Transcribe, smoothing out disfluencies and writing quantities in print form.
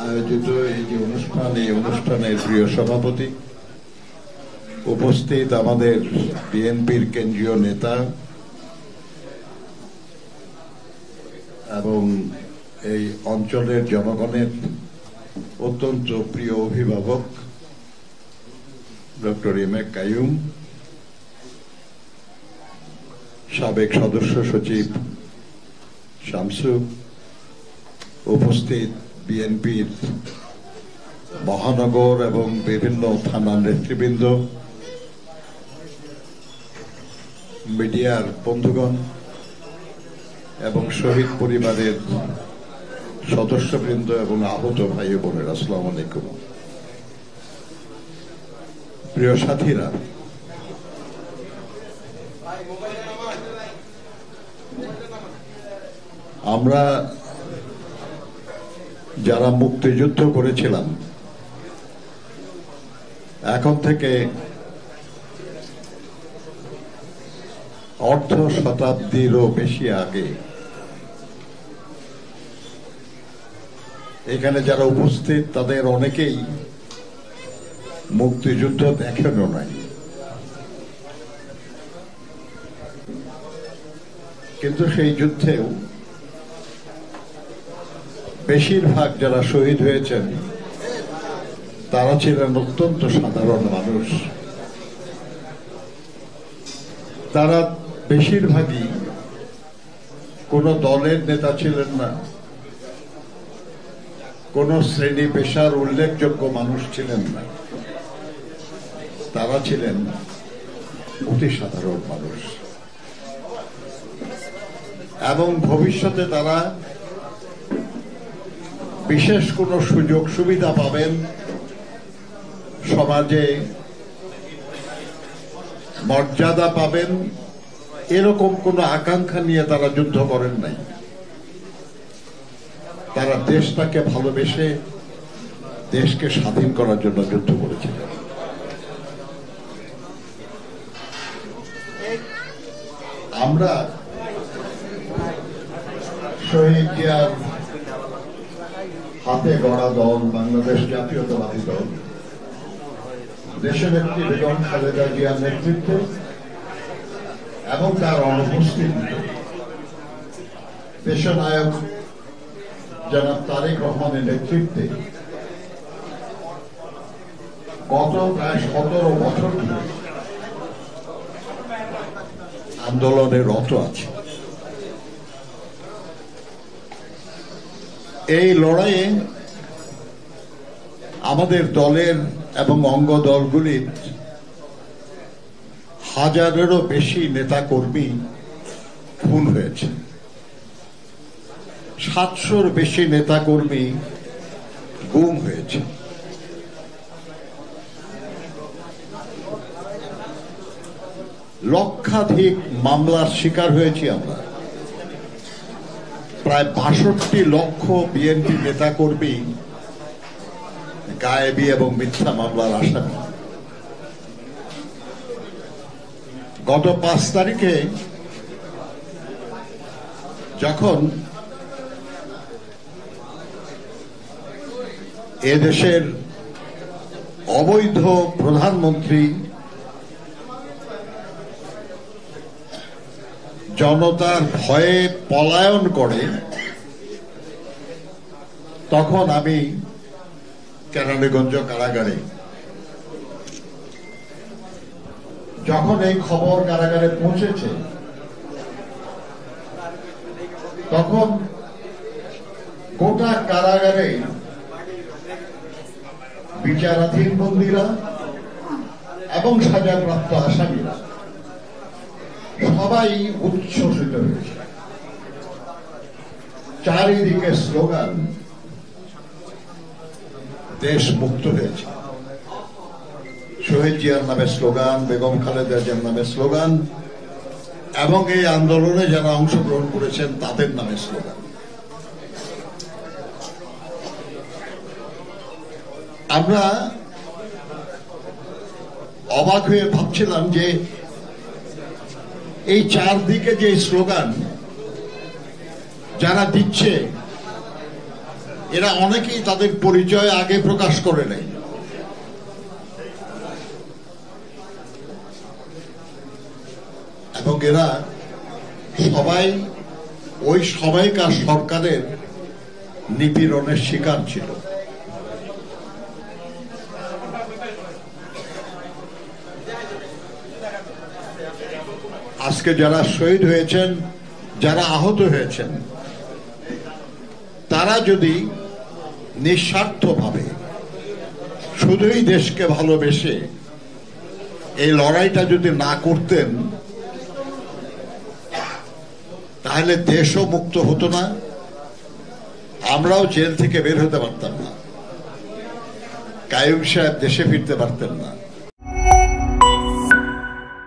আয়োজিত এই যে অনুষ্ঠান, এই অনুষ্ঠানের প্রিয় সভাপতি, উপস্থিত আমাদের বিএনপির কেন্দ্রীয় নেতা এবং এই অঞ্চলের জনগণের অত্যন্ত প্রিয় অভিভাবক ডক্টর এম এ কাইয়ুম, সাবেক সদস্য সচিব শামসু, উপস্থিত বিএনপির মহানগর এবং বিভিন্ন থানার নেতৃবৃন্দ, মিডিয়ার বন্ধুগণ এবং শহীদ পরিবারের সদস্যবৃন্দ এবং আহত ভাই বোনের, আসসালামু আলাইকুম। প্রিয় সাথীরা, আমরা যারা মুক্তিযুদ্ধ করেছিলাম, এখন থেকে অর্ধ শতাব্দীরও বেশি আগে এখানে যারা উপস্থিত তাদের অনেকেই মুক্তিযুদ্ধ দেখেনও নাই, কিন্তু সেই যুদ্ধেও বেশিরভাগ যারা শহীদ হয়েছেন তারা ছিলেন অত্যন্ত সাধারণ মানুষ। তারা বেশিরভাগই কোন দলের নেতা ছিলেন না, কোন শ্রেণী পেশার উল্লেখযোগ্য মানুষ ছিলেন না, তারা ছিলেন অতি সাধারণ মানুষ এবং ভবিষ্যতে তারা বিশেষ কোন সুযোগ সুবিধা পাবেন, সমাজে মর্যাদা পাবেন, এরকম কোন আকাঙ্ক্ষা নিয়ে তারা যুদ্ধ করেন নাই। তারা দেশটাকে ভালোবেসে দেশকে স্বাধীন করার জন্য যুদ্ধ করেছিলেন। আমরা শহীদ জিয়ার হাতে গড়া দল বাংলাদেশ জাতীয়তাবাদী দল, দেশের একটি বেগম খালেদা জিয়ার নেতৃত্বে এবং তার অনুপস্থিতিতে দেশনায়ক জনাব তারেক রহমানের নেতৃত্বে গত প্রায় 17 বছর ধরে আন্দোলনে রত আছে। এই লড়াইয়ে আমাদের দলের এবং অঙ্গ দলগুলির হাজারেরও বেশি নেতা কর্মী খুন হয়েছে, 700-র বেশি নেতা কর্মী গুম হয়েছে। লক্ষাধিক মামলার শিকার হয়েছি আমরা। প্রায় 62 লক্ষ বিএনপি নেতা কর্মী গায়েবী এবং মিথ্যা মামলার আসামি। গত 5 তারিখে যখন এদেশের অবৈধ প্রধানমন্ত্রী জনতার ভয়ে পলায়ন করে, তখন আমি কেরানীগঞ্জ কারাগারে, যখন এই খবর কারাগারে পৌঁছেছে, তখন গোটা কারাগারে বিচারাধীন বন্দীরা এবং সাজাপ্রাপ্ত আসামিরা সবাই উচ্ছ্বসিত হয়েছে। চারিদিকে স্লোগান, দেশ মুক্ত হয়েছে। শহীদ জিয়ার নামে স্লোগান, বেগম খালেদা জিয়ার নামে স্লোগান এবং এই আন্দোলনে যারা অংশগ্রহণ করেছেন তাদের নামে স্লোগান। আমরা অবাক হয়ে ভাবছিলাম যে এই চারদিকে যে স্লোগান যারা দিচ্ছে এরা অনেকেই তাদের পরিচয় আগে প্রকাশ করে নেয়। এবং এরা সবাই ওই সময়কার সরকারের নিপীড়নের শিকার ছিল। আজকে যারা শহীদ হয়েছেন, যারা আহত হয়েছেন, তারা যদি নিঃস্বার্থভাবে শুধুই দেশকে ভালোবেসে এই লড়াইটা যদি না করতেন, তাহলে দেশও মুক্ত হতো না, আমরাও জেল থেকে বের হতে পারতাম না, কাইয়ুম সাহেব দেশে ফিরতে পারতেন না।